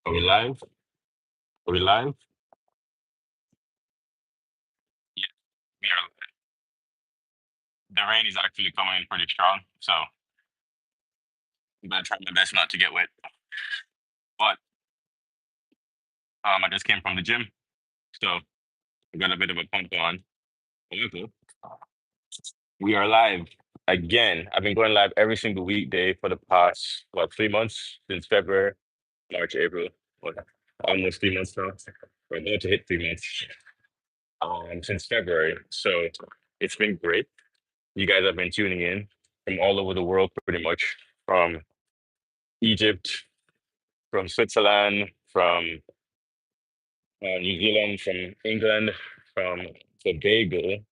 Are we live? Are we live? Yeah, we are. The rain is actually coming in pretty strong, so I'm gonna try my best not to get wet. But I just came from the gym, so I got a bit of a pump on. However, we are live again. I've been going live every single weekday for the past 3 months since February, March, April, what, almost 3 months now. We're about to hit 3 months since February, so it's been great. You guys have been tuning in from all over the world, pretty much from Egypt, from Switzerland, from New Zealand, from England, from Tobago,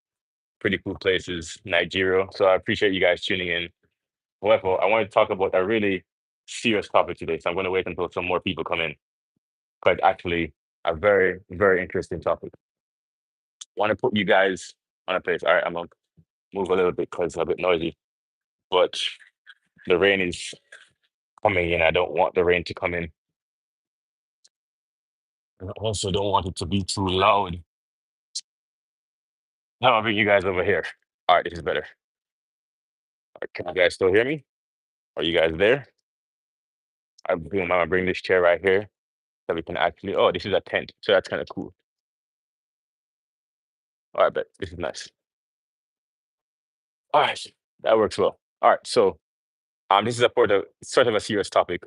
pretty cool places, Nigeria. So I appreciate you guys tuning in. However, I want to talk about a really serious topic today. So I'm going to wait until some more people come in. But actually, a very, very interesting topic. I want to put you guys on a place. All right, I'm going to move a little bit because it's a bit noisy. But the rain is coming in. I don't want the rain to come in. I also don't want it to be too loud. Now I'll bring you guys over here. All right, this is better. All right, can you guys still hear me? Are you guys there? I'm gonna bring this chair right here so we can actually. Oh, this is a tent, so that's kind of cool. All right, but this is nice. All right, that works well. All right, so this is a sort of a serious topic.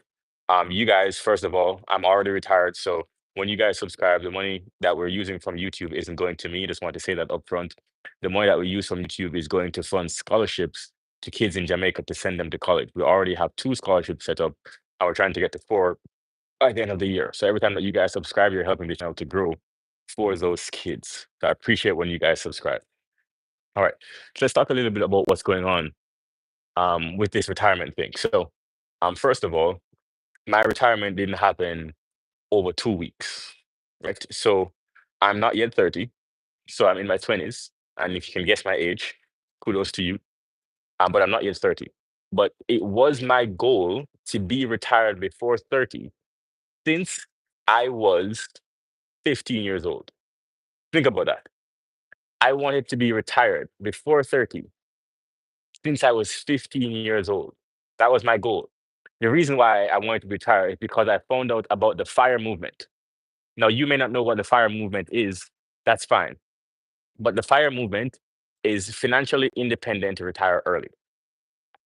You guys, first of all, I'm already retired, so when you guys subscribe, the money that we're using from YouTube isn't going to me. Just want to say that upfront. The money that we use from YouTube is going to fund scholarships to kids in Jamaica to send them to college. We already have two scholarships set up, and we're trying to get to four by the end of the year. So every time that you guys subscribe, you're helping the channel to grow for those kids. So I appreciate when you guys subscribe. All right, so let's talk a little bit about what's going on with this retirement thing. So, first of all, my retirement didn't happen over 2 weeks, right? So I'm not yet 30, so I'm in my 20s. And if you can guess my age, kudos to you. But I'm not yet 30. But it was my goal to be retired before 30 since I was 15 years old. Think about that. I wanted to be retired before 30 since I was 15 years old. That was my goal. The reason why I wanted to retire is because I found out about the fire movement. Now, you may not know what the fire movement is. That's fine. But the fire movement is financially independent to retire early.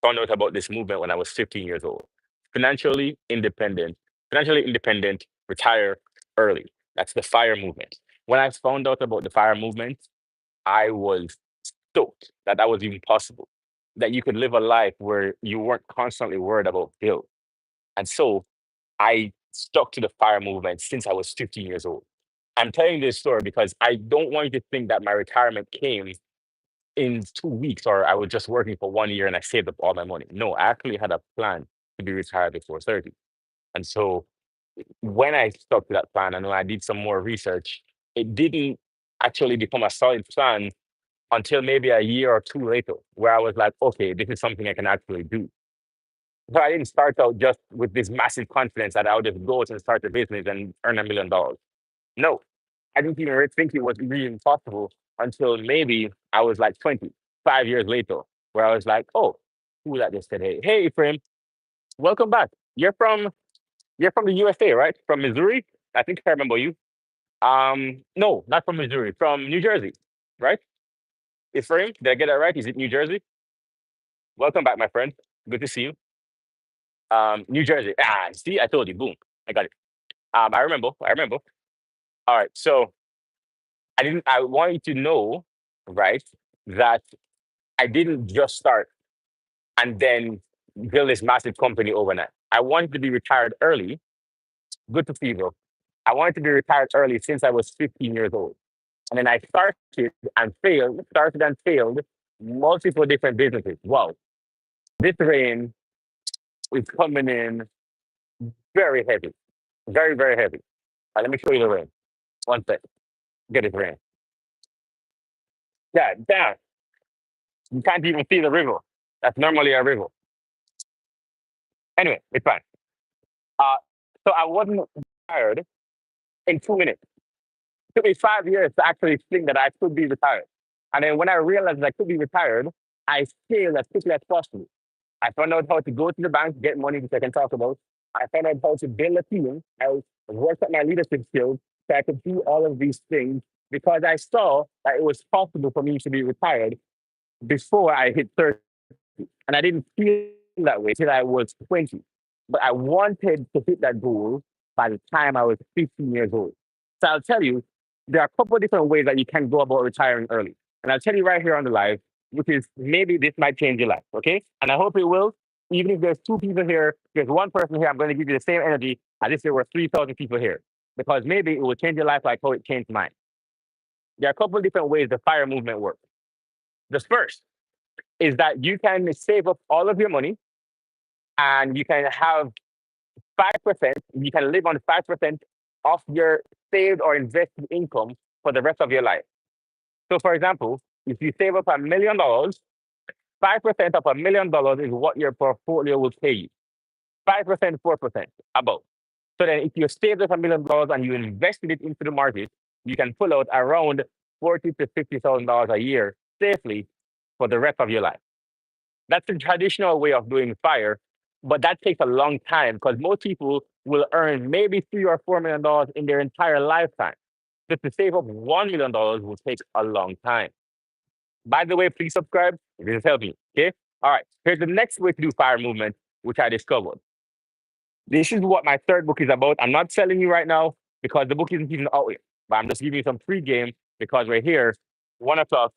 Found out about this movement when I was 15 years old. Financially independent, financially independent, retire early. That's the fire movement. When I found out about the fire movement, I was stoked that that was even possible. That you could live a life where you weren't constantly worried about bills. And so I stuck to the fire movement since I was 15 years old. I'm telling this story because I don't want you to think that my retirement came in 2 weeks or I was just working for 1 year and I saved up all my money. No, I actually had a plan to be retired before 30. And so when I stuck to that plan and when I did some more research, it didn't actually become a solid plan until maybe a year or two later, where I was like, okay, this is something I can actually do. But I didn't start out just with this massive confidence that I would just go out and start a business and earn $1 million. No, I didn't even think it was really impossible until maybe I was like 20, 5 years later, where I was like, oh, who that just said, hey, hey, Ephraim, welcome back. You're from the USA, right? From Missouri? I think I remember you. No, not from Missouri, from New Jersey, right? Ephraim, did I get that right? Is it New Jersey? Welcome back, my friend. Good to see you. New Jersey. Ah, see, I told you. Boom, I got it. I remember. I remember. All right. So I didn't. I want you to know, right, that I didn't just start and then build this massive company overnight. I wanted to be retired early. Good to see you, bro. I wanted to be retired early since I was 15 years old, and then I started and failed multiple different businesses. Wow, this rain is coming in very heavy, very, very heavy. Let me show you the rain. One sec. Get it rain. Yeah, damn. You can't even see the river. That's normally a river. Anyway, it's fine. Uh, so I wasn't. retired in 2 minutes. It took me 5 years to actually think that I could be retired. And then when I realized I could be retired, I scaled as quickly as possible. I found out how to go to the bank, get money, which I can talk about. I found out how to build a team. I worked at my leadership skills so I could do all of these things because I saw that it was possible for me to be retired before I hit 30. And I didn't feel that way till I was 20. But I wanted to hit that goal by the time I was 15 years old. So I'll tell you, there are a couple of different ways that you can go about retiring early. And I'll tell you right here on the live, which is maybe this might change your life. Okay. And I hope it will. Even if there's two people here, there's one person here, I'm going to give you the same energy as if there were 3,000 people here. Because maybe it will change your life like how it changed mine. There are a couple of different ways the fire movement works. The first is that you can save up all of your money and you can have 5%, you can live on 5% of your saved or invested income for the rest of your life. So, for example, if you save up $1 million, 5% of $1 million is what your portfolio will pay you. 5%, 4%, about. So then, if you saved up $1 million and you invested it into the market, you can pull out around $40,000 to $50,000 a year safely for the rest of your life. That's the traditional way of doing fire, but that takes a long time because most people will earn maybe $3 or $4 million in their entire lifetime. Just to save up $1 million will take a long time. By the way, please subscribe. This help me. Okay. All right. Here's the next way to do fire movement, which I discovered. This is what my third book is about. I'm not selling you right now because the book isn't even out yet, but I'm just giving you some free game because we're here 1 o'clock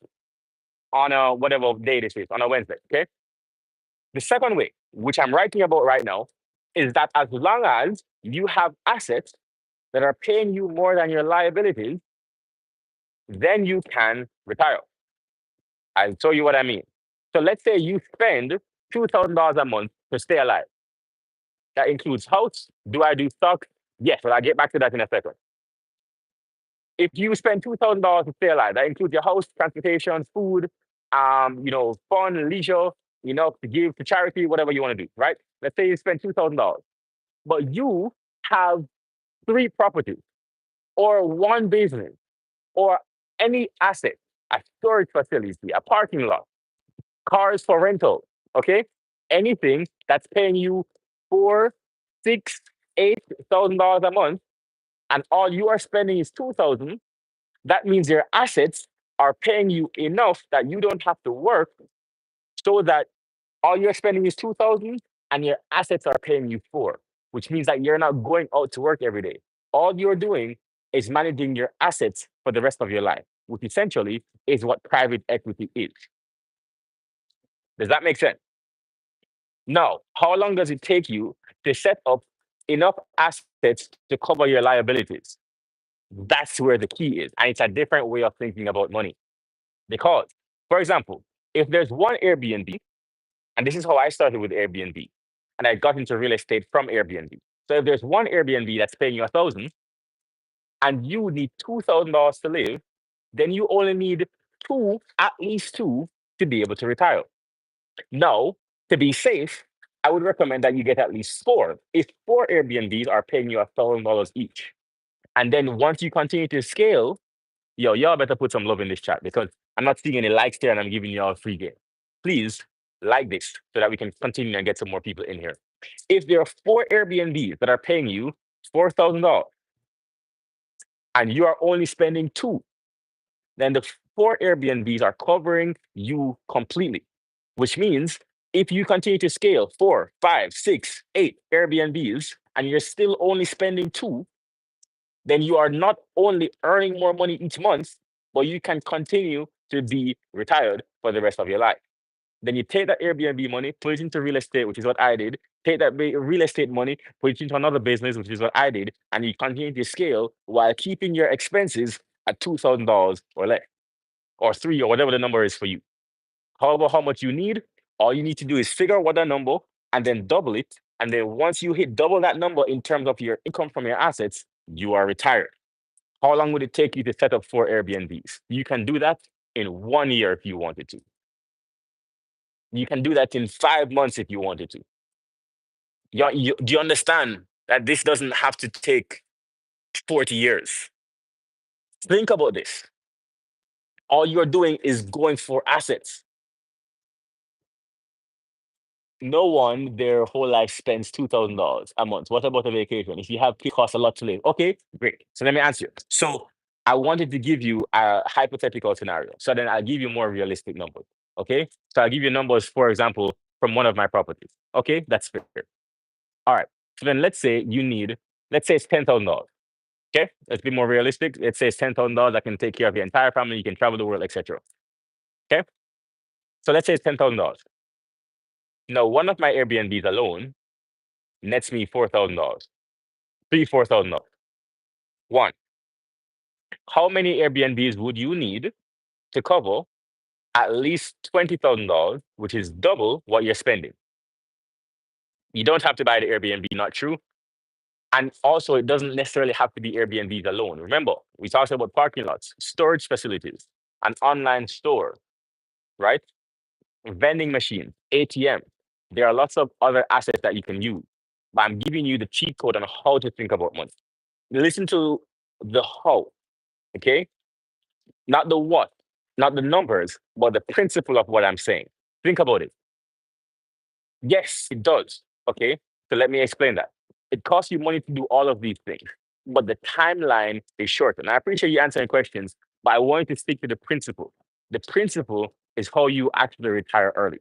on a whatever day this is, on a Wednesday. Okay. The second way, which I'm writing about right now, is that as long as you have assets that are paying you more than your liabilities, then you can retire. I'll show you what I mean. So let's say you spend $2,000 a month to stay alive. That includes house. Do I do stock? Yes, but I'll get back to that in a second. If you spend $2,000 to stay alive, that includes your house, transportation, food, fun, leisure, to give to charity, whatever you want to do, right? Let's say you spend $2,000, but you have three properties or one business or any asset, a storage facility, a parking lot, cars for rental, okay? Anything that's paying you 4, 6, $8,000 a month, and all you are spending is 2,000. That means your assets are paying you enough that you don't have to work, so that all you're spending is 2,000 and your assets are paying you 4, which means that you're not going out to work every day. All you're doing is managing your assets for the rest of your life, which essentially is what private equity is. Does that make sense? Now, how long does it take you to set up enough assets to cover your liabilities? That's where the key is. And it's a different way of thinking about money. Because, for example, if there's one Airbnb, and this is how I started with Airbnb, and I got into real estate from Airbnb. So if there's one Airbnb that's paying you 1,000 and you need $2,000 to live, then you only need two, at least two, to be able to retire. Now, to be safe, I would recommend that you get at least four. If four Airbnbs are paying you $1,000 each, and then once you continue to scale, yo, y'all better put some love in this chat because I'm not seeing any likes there and I'm giving y'all a free game. Please like this so that we can continue and get some more people in here. If there are four Airbnbs that are paying you $4,000 and you are only spending two, then the four Airbnbs are covering you completely, which means if you continue to scale 4, 5, 6, 8 Airbnbs and you're still only spending two, then you are not only earning more money each month, but you can continue to be retired for the rest of your life. Then you take that Airbnb money, put it into real estate, which is what I did. Take that real estate money, put it into another business, which is what I did, and you continue to scale while keeping your expenses at $2,000 or less, or three, or whatever the number is for you. However, how much you need, all you need to do is figure out what that number and then double it. And then once you hit double that number in terms of your income from your assets, you are retired. How long would it take you to set up four Airbnbs? You can do that in 1 year if you wanted to. You can do that in 5 months if you wanted to. Do you understand that this doesn't have to take 40 years. Think about this. All you're doing is going for assets. No one their whole life spends $2,000 a month. What about a vacation? If you have kids, costs a lot to live. Okay, great. So let me answer you. So I wanted to give you a hypothetical scenario. So then I'll give you more realistic numbers. Okay. So I'll give you numbers, for example, from one of my properties. Okay, that's fair. All right. So then let's say you need, let's say it's $10,000. Okay, let's be more realistic. Let's say it's $10,000 that can take care of your entire family. You can travel the world, etc. Okay, so let's say it's $10,000. Now, one of my Airbnbs alone nets me $4,000, $4,000. One, how many Airbnbs would you need to cover at least $20,000, which is double what you're spending? You don't have to buy the Airbnb, not true. And also, it doesn't necessarily have to be Airbnbs alone. Remember, we talked about parking lots, storage facilities, an online store, right? Vending machines, ATM. There are lots of other assets that you can use. But I'm giving you the cheat code on how to think about money. Listen to the how, okay? Not the what, not the numbers, but the principle of what I'm saying. Think about it. Yes, it does. Okay. So let me explain that. It costs you money to do all of these things, but the timeline is short. And I appreciate you answering questions, but I want you to stick to the principle. The principle is how you actually retire early.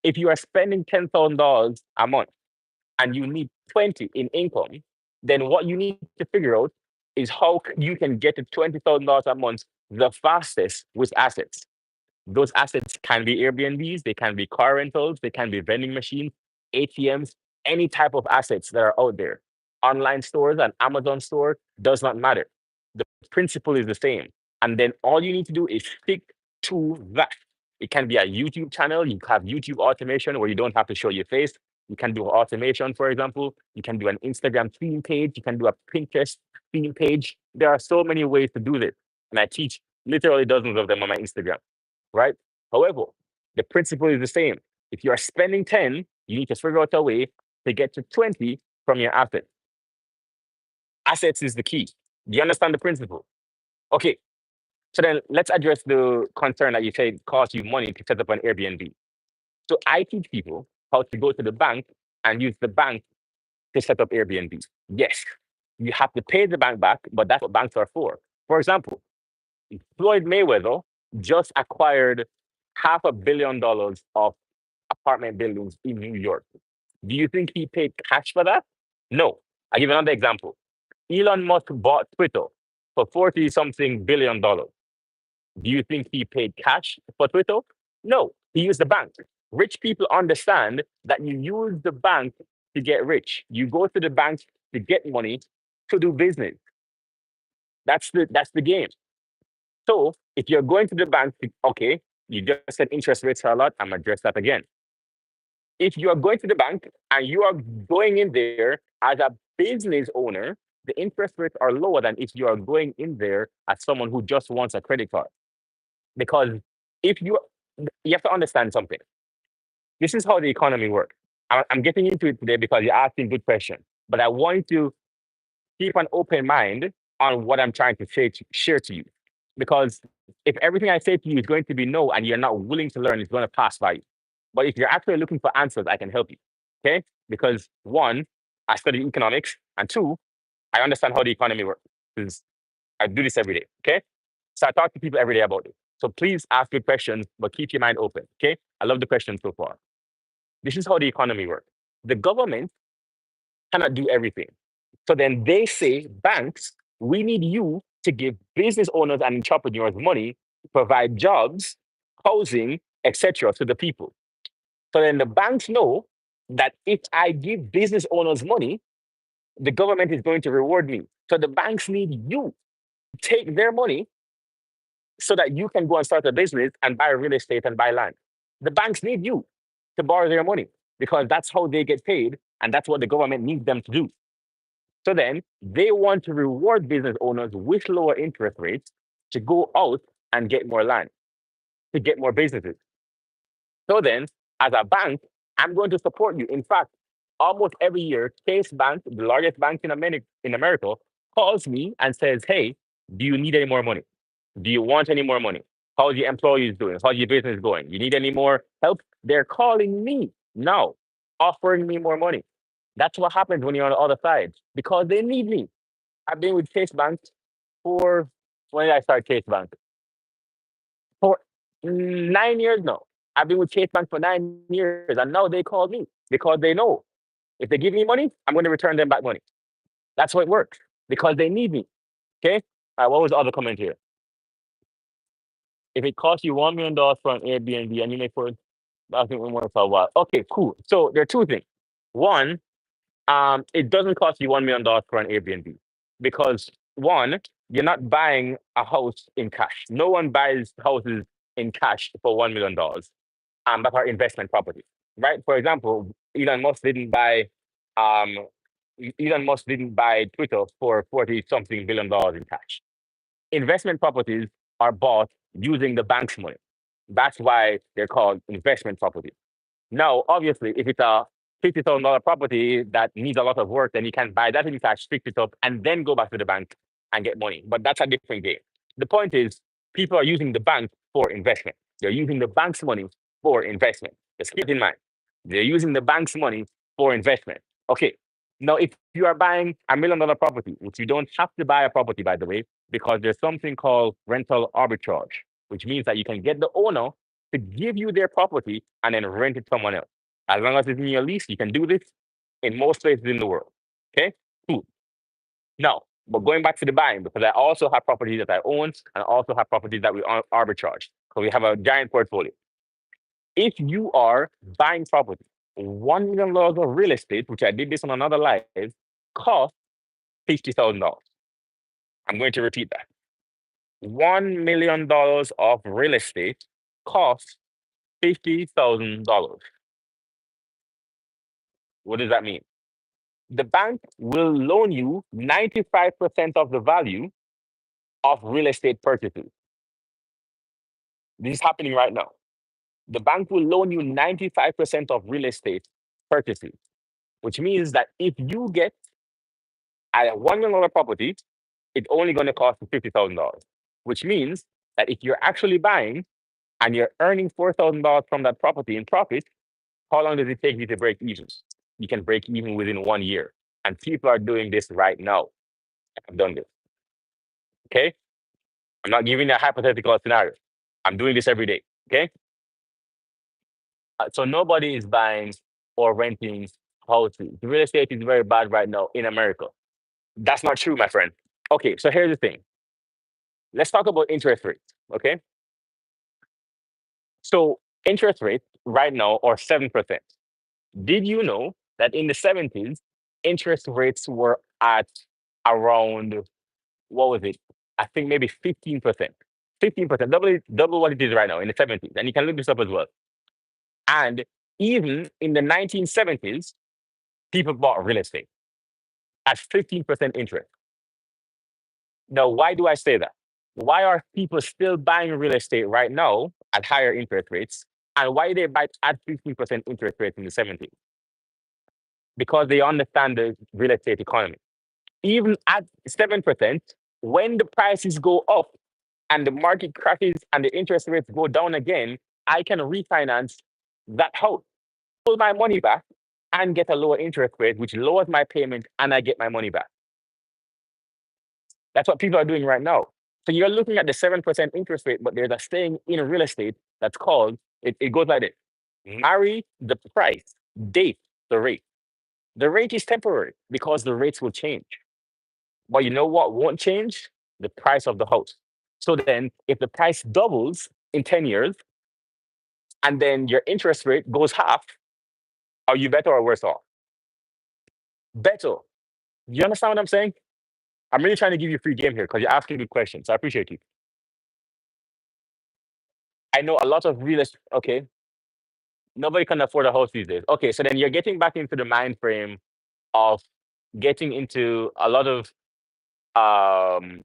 If you are spending $10,000 a month and you need 20 in income, then what you need to figure out is how you can get to $20,000 a month the fastest with assets. Those assets can be Airbnbs, they can be car rentals, they can be vending machines, ATMs, any type of assets that are out there. Online stores, an Amazon store, does not matter. The principle is the same. And then all you need to do is stick to that. It can be a YouTube channel. You have YouTube automation where you don't have to show your face. You can do automation, for example. You can do an Instagram theme page. You can do a Pinterest theme page. There are so many ways to do this. And I teach literally dozens of them on my Instagram, right? However, the principle is the same. If you are spending 10, you need to figure out a way to get to 20 from your assets. Assets is the key. Do you understand the principle? Okay, so then let's address the concern that you say it costs you money to set up an Airbnb. So I teach people how to go to the bank and use the bank to set up Airbnb. Yes, you have to pay the bank back, but that's what banks are for. For example, Floyd Mayweather just acquired $500 million of apartment buildings in New York. Do you think he paid cash for that? No. I'll give you another example. Elon Musk bought Twitter for 40 something billion dollars. Do you think he paid cash for Twitter? No. He used the bank. Rich people understand that you use the bank to get rich. You go to the bank to get money to do business. That's the game. So if you're going to the bank, okay, you just said interest rates are a lot. I'm address that again. If you are going to the bank and you are going in there as a business owner, the interest rates are lower than if you are going in there as someone who just wants a credit card. Because if you have to understand something. This is how the economy works. I'm getting into it today because you're asking good questions, but I want you to keep an open mind on what I'm trying to share to you. Because if everything I say to you is going to be no and you're not willing to learn, it's going to pass by you. But if you're actually looking for answers, I can help you. Okay? Because one, I study economics, and two, I understand how the economy works. Because I do this every day. Okay? So I talk to people every day about it. So please ask good questions, but keep your mind open. Okay? I love the questions so far. This is how the economy works. The government cannot do everything. So then they say, banks, we need you to give business owners and entrepreneurs money to provide jobs, housing, etc. to the people. So then the banks know that if I give business owners money, the government is going to reward me. So the banks need you to take their money so that you can go and start a business and buy real estate and buy land. The banks need you to borrow their money because that's how they get paid and that's what the government needs them to do. So then they want to reward business owners with lower interest rates to go out and get more land, to get more businesses. So then, as a bank, I'm going to support you. In fact, almost every year, Chase Bank, the largest bank in America, calls me and says, "Hey, do you need any more money? Do you want any more money? How's your employees doing? How's your business going? You need any more help?" They're calling me now, offering me more money. That's what happens when you're on the other side because they need me. I've been with Chase Bank for when did I start Chase Bank? For 9 years now. I've been with Chase Bank for 9 years, and now they call me because they know if they give me money, I'm going to return them back money. That's how it works because they need me. Okay. What was the other comment here? If it costs you $1 million for an Airbnb and you make for I think we want for a while. Okay, cool. So there are two things. One, it doesn't cost you $1 million for an Airbnb because one, you're not buying a house in cash. No one buys houses in cash for $1 million. That are investment property, right? For example, um, Elon Musk didn't buy Twitter for 40 something billion dollars in cash. Investment properties are bought using the bank's money. That's why they're called investment properties. Now, obviously, if it's a $50,000 property that needs a lot of work, then you can buy that in cash, fix it up, and then go back to the bank and get money. But that's a different game. The point is, people are using the bank for investment. They're using the bank's money for investment. Just keep it in mind. They're using the bank's money for investment. Okay. Now, if you are buying $1 million property, which you don't have to buy a property, by the way, because there's something called rental arbitrage, which means that you can get the owner to give you their property and then rent it to someone else. As long as it's in your lease, you can do this in most places in the world. Okay, cool. Now, but going back to the buying, because I also have properties that I own and I also have properties that we arbitrage. So we have a giant portfolio. If you are buying property, $1 million of real estate, which I did this on another live, costs $50,000. I'm going to repeat that. $1 million of real estate costs $50,000. What does that mean? The bank will loan you 95% of the value of real estate purchases. This is happening right now. The bank will loan you 95% of real estate purchases, which means that if you get a $1 million property, it's only going to cost you $50,000, which means that if you're actually buying and you're earning $4,000 from that property in profit, how long does it take you to break even? You can break even within 1 year. And people are doing this right now. I've done this. Okay. I'm not giving a hypothetical scenario. I'm doing this every day. Okay. So nobody is buying or renting houses. Real estate is very bad right now in America. That's not true, my friend. Okay. So here's the thing. Let's talk about interest rates. Okay. So interest rates right now are 7%. Did you know that in the 70s, interest rates were at around, what was it? I think maybe 15%. 15%, double what it is right now in the 70s. And you can look this up as well. And even in the 1970s, people bought real estate at 15% interest. Now, why do I say that? Why are people still buying real estate right now at higher interest rates? And why they buy at 15% interest rates in the 70s? Because they understand the real estate economy. Even at 7%, when the prices go up and the market crashes and the interest rates go down again, I can refinance that house, pull my money back, and get a lower interest rate, which lowers my payment and I get my money back. That's what people are doing right now. So you're looking at the 7% interest rate, but there's a saying in real estate that's called, it goes like this: marry the price, date the rate. The rate is temporary because the rates will change. But you know what won't change? The price of the house. So then, if the price doubles in 10 years and then your interest rate goes half, are you better or worse off? Better. You understand what I'm saying? I'm really trying to give you a free game here because you're asking good questions. So I appreciate you. I know a lot of real estate. Okay, nobody can afford a house these days. Okay, so then you're getting back into the mind frame of getting into a lot of um,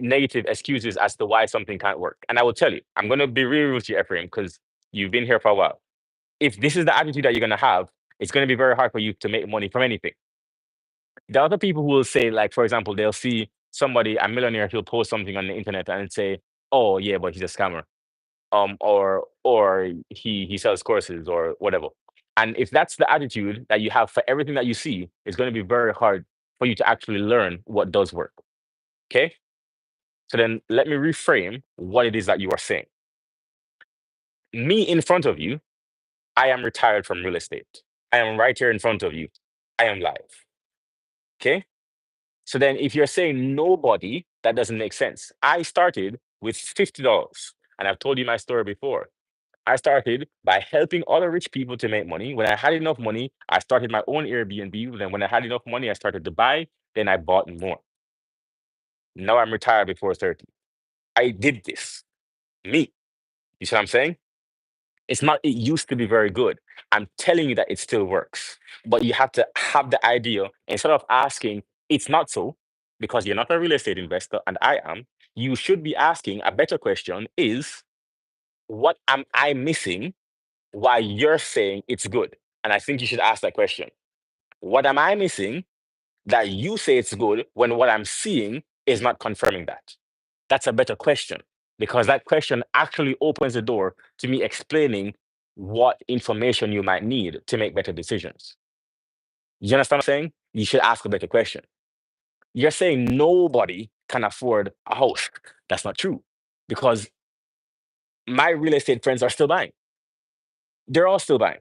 negative excuses as to why something can't work. And I will tell you, I'm going to be real with you, Ephraim, because you've been here for a while. If this is the attitude that you're going to have, it's going to be very hard for you to make money from anything. There are other people who will say, like, for example, they'll see somebody, a millionaire, he'll post something on the internet and say, "Oh yeah, but he's a scammer." Or he sells courses or whatever. And if that's the attitude that you have for everything that you see, it's going to be very hard for you to actually learn what does work. Okay. So then let me reframe what it is that you are saying. Me in front of you, I am retired from real estate. I am right here in front of you. I am live. Okay. So then if you're saying nobody, that doesn't make sense. I started with $50. And I've told you my story before. I started by helping other rich people to make money. When I had enough money, I started my own Airbnb. Then when I had enough money, I started to buy. Then I bought more. Now I'm retired before 30. I did this. Me. You see what I'm saying? It's not, it used to be very good. I'm telling you that it still works. But you have to have the idea, instead of asking, it's not so, because you're not a real estate investor and I am, you should be asking a better question is, what am I missing why you're saying it's good? And I think you should ask that question. What am I missing that you say it's good when what I'm seeing is not confirming that? That's a better question because that question actually opens the door to me explaining what information you might need to make better decisions. You understand what I'm saying? You should ask a better question. You're saying nobody can afford a house. That's not true because my real estate friends are still buying. They're all still buying.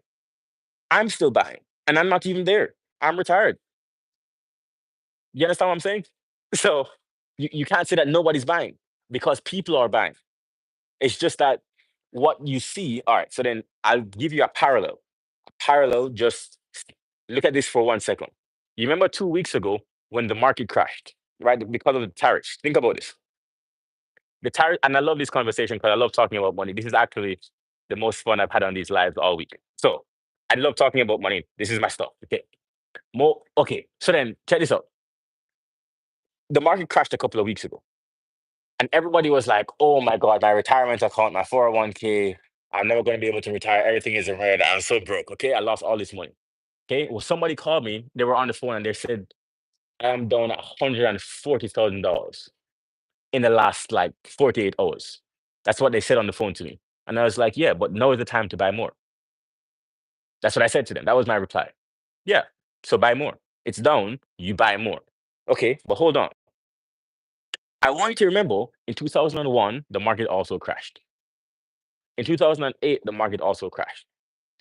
I'm still buying, and I'm not even there. I'm retired. You understand what I'm saying? So you can't say that nobody's buying because people are buying. It's just that what you see. All right. So then I'll give you a parallel. Parallel, just look at this for 1 second. You remember 2 weeks ago when the market crashed, right? Because of the tariffs. Think about this. The tariff, and I love this conversation because I love talking about money. This is actually the most fun I've had on these lives all week. So I love talking about money. This is my stuff. Okay. More okay. So then check this out. The market crashed a couple of weeks ago. And everybody was like, "Oh my god, my retirement account, my 401k, I'm never going to be able to retire. Everything is in red. I'm so broke. Okay, I lost all this money." Okay, well, somebody called me. They were on the phone and they said, "I'm down $140,000 in the last like 48 hours." That's what they said on the phone to me. And I was like, "Yeah, but now is the time to buy more." That's what I said to them. That was my reply. Yeah, so buy more. It's down. You buy more. Okay, but hold on. I want you to remember in 2001, the market also crashed. In 2008, the market also crashed.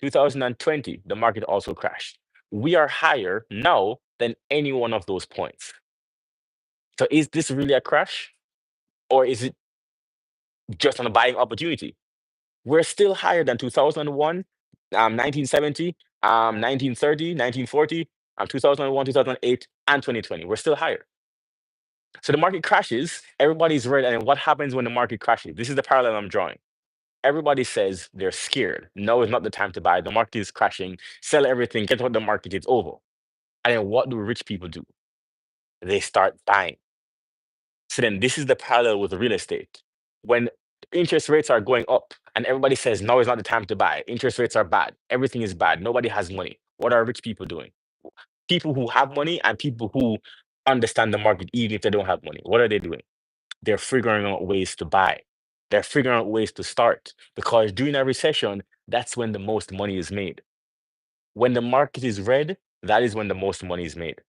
2020, the market also crashed. We are higher now than any one of those points. So is this really a crash or is it just on a buying opportunity? We're still higher than 2001, 1970, 1930, 1940, 2001, 2008, and 2020. We're still higher. So the market crashes, everybody's red. And what happens when the market crashes? This is the parallel I'm drawing. Everybody says they're scared. No, it's not the time to buy. The market is crashing. Sell everything. Get what the market is over. And then what do rich people do? They start buying. So then this is the parallel with real estate. When interest rates are going up and everybody says, no, it's not the time to buy. Interest rates are bad. Everything is bad. Nobody has money. What are rich people doing? People who have money and people who understand the market, even if they don't have money. What are they doing? They're figuring out ways to buy. They're figuring out ways to start because during a recession, that's when the most money is made. When the market is red, that is when the most money is made.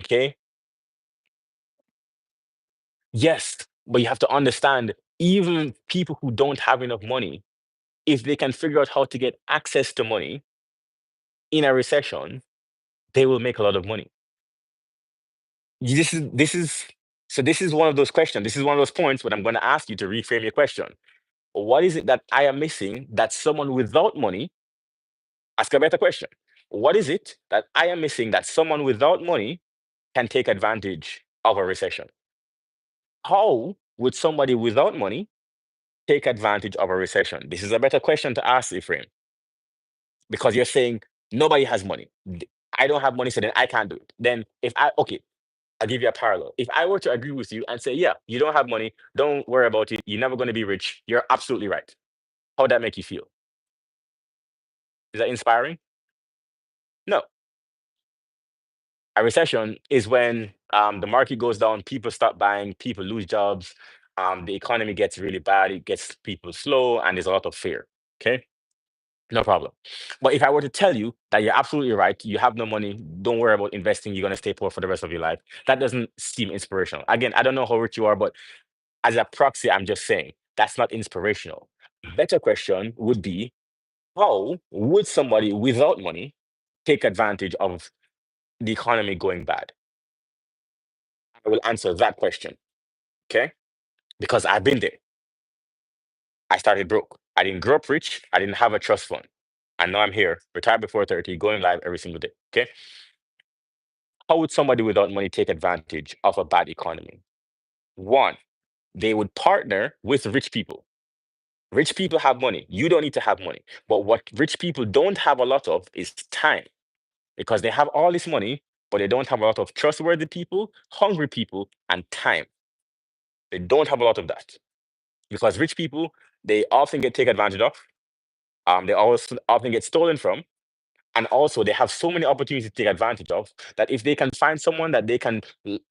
Okay. Yes, but you have to understand, even people who don't have enough money, if they can figure out how to get access to money in a recession, they will make a lot of money. This is one of those questions. This is one of those points when I'm going to ask you to reframe your question. What is it that I am missing that someone without money, ask a better question. What is it that I am missing that someone without money can take advantage of a recession? How would somebody without money take advantage of a recession? This is a better question to ask, Ephraim, because you're saying nobody has money. I don't have money, so then I can't do it. Then if I okay, I'll give you a parallel. If I were to agree with you and say, yeah, you don't have money, don't worry about it. You're never going to be rich. You're absolutely right. How would that make you feel? Is that inspiring? No. A recession is when the market goes down, people stop buying, people lose jobs, the economy gets really bad, it gets people slow, and there's a lot of fear. Okay, no problem. But if I were to tell you that you're absolutely right, you have no money, don't worry about investing, you're going to stay poor for the rest of your life, that doesn't seem inspirational. Again, I don't know how rich you are, but as a proxy, I'm just saying that's not inspirational. Better question would be, how would somebody without money take advantage of the economy going bad? I will answer that question. Okay. Because I've been there. I started broke. I didn't grow up rich. I didn't have a trust fund. And now I'm here, retired before 30, going live every single day. Okay. How would somebody without money take advantage of a bad economy? One, they would partner with rich people. Rich people have money. You don't need to have money. But what rich people don't have a lot of is time, because they have all this money, but they don't have a lot of trustworthy people, hungry people, and time. They don't have a lot of that, because rich people, they often get taken advantage of. They always often get stolen from, and also they have so many opportunities to take advantage of that if they can find someone that they can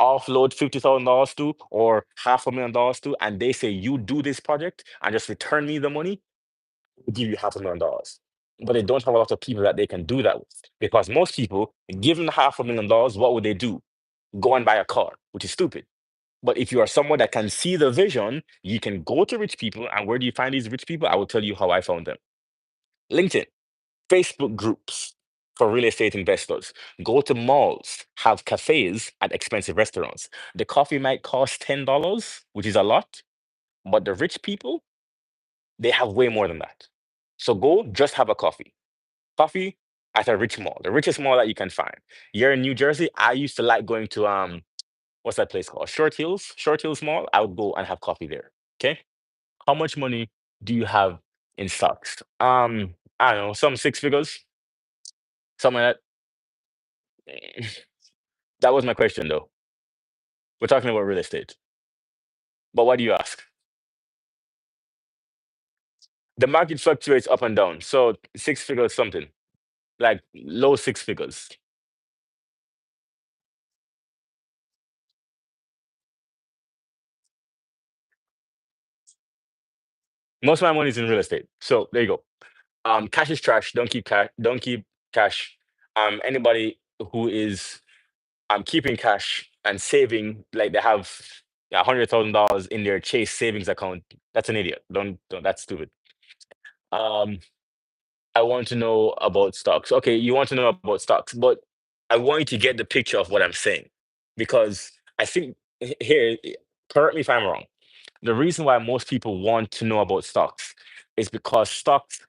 offload $50,000 to or $500,000 to, and they say you do this project and just return me the money, we'll give you $500,000. But they don't have a lot of people that they can do that with, because most people, given $500,000, what would they do? Go and buy a car, which is stupid. But if you are someone that can see the vision, you can go to rich people. And where do you find these rich people? I will tell you how I found them. LinkedIn, Facebook groups for real estate investors. Go to malls, have cafes at expensive restaurants. The coffee might cost $10, which is a lot, but the rich people, they have way more than that. So go just have a coffee. Coffee at a rich mall, the richest mall that you can find. You're in New Jersey. I used to like going to what's that place called? Short Hills Mall. I would go and have coffee there. Okay. How much money do you have in stocks? I don't know, some six figures, something like that. That was my question though. We're talking about real estate. But why do you ask? The market fluctuates up and down. So six figures something, like low six figures. Most of my money is in real estate. So there you go. Cash is trash. Don't keep cash. Don't keep cash. Anybody who is keeping cash and saving, like they have, yeah, $100,000 in their Chase savings account, that's an idiot. Don't. That's stupid. Um, I want to know about stocks. Okay, you want to know about stocks, but I want you to get the picture of what I'm saying, because I think here, correct me if I'm wrong. The reason why most people want to know about stocks is because stocks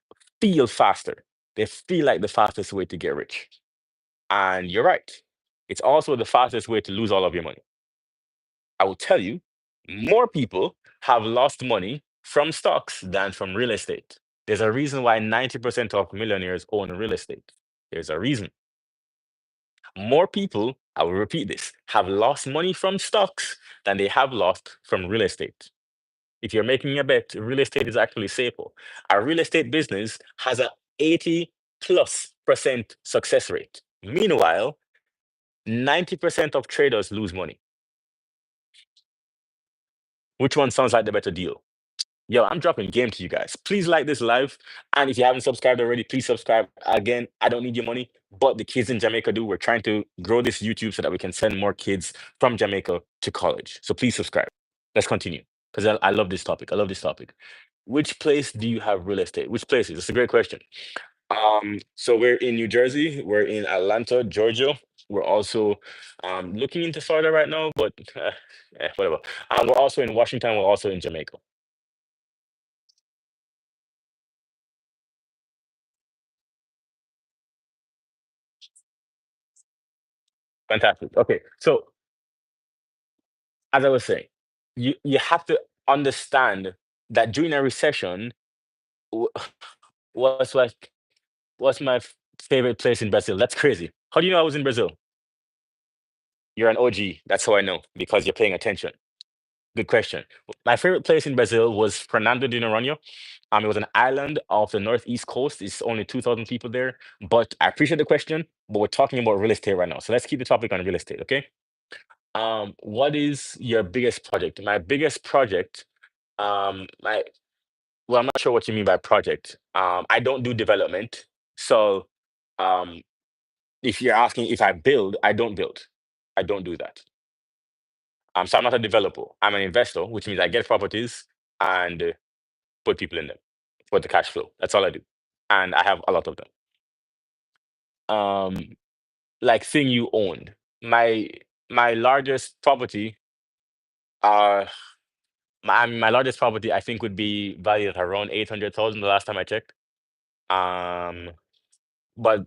feel faster. They feel like the fastest way to get rich. And you're right. It's also the fastest way to lose all of your money. I will tell you, more people have lost money from stocks than from real estate. There's a reason why 90% of millionaires own real estate. There's a reason. More people, I will repeat this, have lost money from stocks than they have lost from real estate. If you're making a bet, real estate is actually safer. A real estate business has a 80+% success rate. Meanwhile, 90% of traders lose money. Which one sounds like the better deal? Yo, I'm dropping game to you guys. Please like this live. And if you haven't subscribed already, please subscribe. Again, I don't need your money, but the kids in Jamaica do. We're trying to grow this YouTube so that we can send more kids from Jamaica to college. So please subscribe. Let's continue, because I love this topic. I love this topic. Which place do you have real estate? Which places? It's a great question. So we're in New Jersey, we're in Atlanta, Georgia. We're also looking into Florida right now, but whatever. We're also in Washington, we're also in Jamaica. Fantastic. Okay, so as I was saying, you have to understand that during a recession, wh- what's like what's my favorite place in Brazil? That's crazy. How do you know I was in Brazil? You're an OG. That's how I know, because you're paying attention. Good question. My favorite place in Brazil was Fernando de Noronha. It was an island off the northeast coast. It's only 2,000 people there. But I appreciate the question, but we're talking about real estate right now. So let's keep the topic on real estate, okay? What is your biggest project? My biggest project, my well, I'm not sure what you mean by project. I don't do development. So um if you're asking if I build, I don't build. I don't do that. So I'm not a developer. I'm an investor, which means I get properties and put people in them for the cash flow. That's all I do. And I have a lot of them. Um, like thing you own. My my largest property, uh my largest property I think would be valued at around 800,000 the last time I checked. Um, but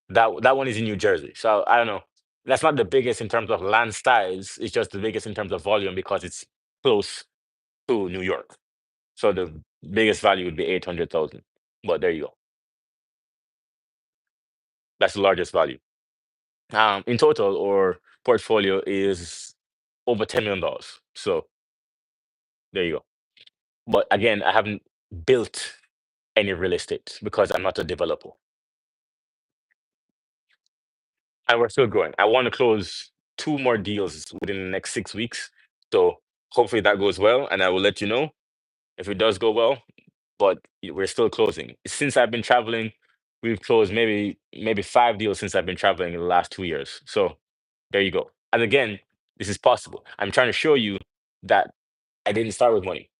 that one is in New Jersey. So I don't know. That's not the biggest in terms of land size. It's just the biggest in terms of volume because it's close to New York. So the biggest value would be 800,000. But there you go. That's the largest value. In total, or portfolio is over $10 million. So there you go. But again, I haven't built any real estate because I'm not a developer. And we're still growing. I want to close two more deals within the next 6 weeks. So hopefully that goes well, and I will let you know if it does go well. But we're still closing. Since I've been traveling, we've closed maybe 5 deals since I've been traveling in the last 2 years. So there you go. And again, this is possible. I'm trying to show you that I didn't start with money.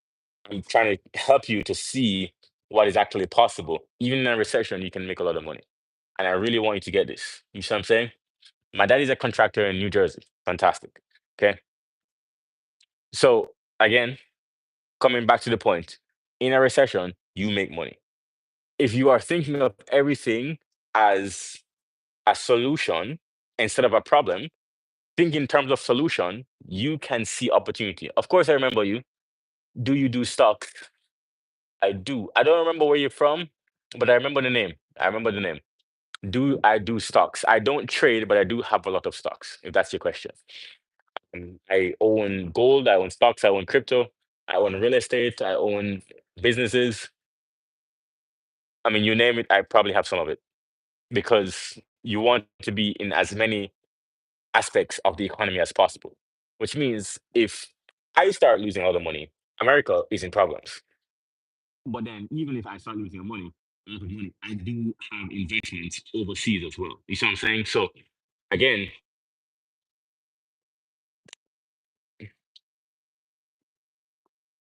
I'm trying to help you to see what is actually possible. Even in a recession, you can make a lot of money. And I really want you to get this. You see what I'm saying? My daddy's a contractor in New Jersey. Fantastic. Okay. So again, coming back to the point, in a recession, you make money. If you are thinking of everything as a solution instead of a problem, think in terms of solution, you can see opportunity. Of course, I remember you. Do you do stocks? I do. I don't remember where you're from, but I remember the name. I remember the name. Do I do stocks? I don't trade, but I do have a lot of stocks, if that's your question. I own gold, I own stocks, I own crypto, I own real estate, I own businesses. I mean, you name it, I probably have some of it because you want to be in as many aspects of the economy as possible, which means if I start losing all the money, America is in problems. But then, even if I start losing a lot of money, I do have investments overseas as well. You see what I'm saying? So again,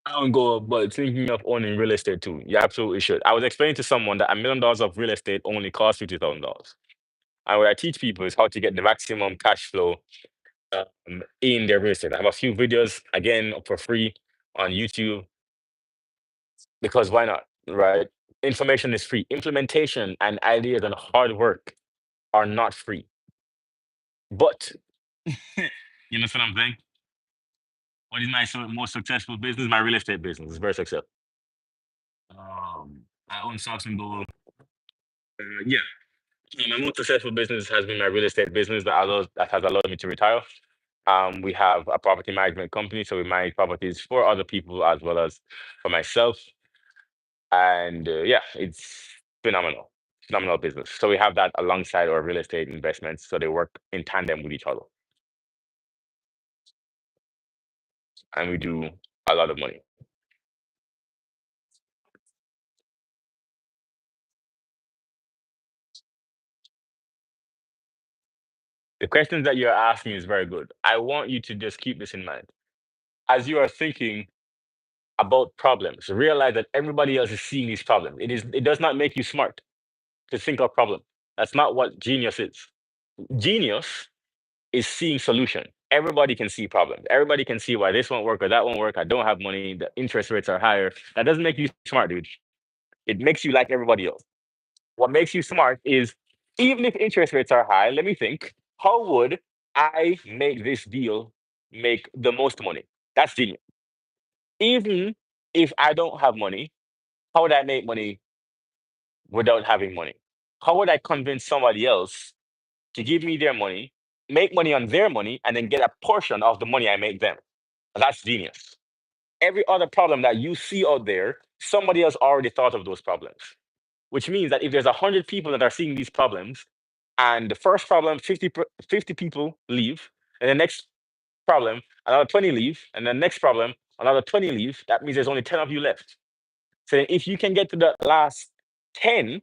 I don't go, but thinking of owning real estate too. You absolutely should. I was explaining to someone that $1 million of real estate only costs $50,000. And what I teach people is how to get the maximum cash flow in their real estate. I have a few videos again for free on YouTube because why not? Right? Information is free. Implementation and ideas and hard work are not free. But you know what I'm saying? What is my most successful business? My real estate business is very successful. I own stocks and gold. Yeah, my most successful business has been my real estate business that has allowed me to retire. We have a property management company, so we manage properties for other people as well as for myself. And yeah, it's phenomenal, phenomenal business. So we have that alongside our real estate investments, so they work in tandem with each other, and we do a lot of money. The questions that you're asking is very good. I want you to just keep this in mind as you are thinking about problems. Realize that everybody else is seeing these problems. It does not make you smart to think of problem. That's not what genius is. Genius is seeing solution. Everybody can see problems. Everybody can see why this won't work or that won't work. I don't have money. The interest rates are higher. That doesn't make you smart, dude. It makes you like everybody else. What makes you smart is even if interest rates are high, let me think. How would I make this deal make the most money? That's genius. Even if I don't have money, how would I make money without having money? How would I convince somebody else to give me their money, make money on their money, and then get a portion of the money I make them? That's genius. Every other problem that you see out there, somebody else already thought of those problems. Which means that if there's 100 people that are seeing these problems, and the first problem, 50 people leave, and the next problem, another 20 leave, and the next problem, another 20 leave, that means there's only 10 of you left. So then if you can get to the last 10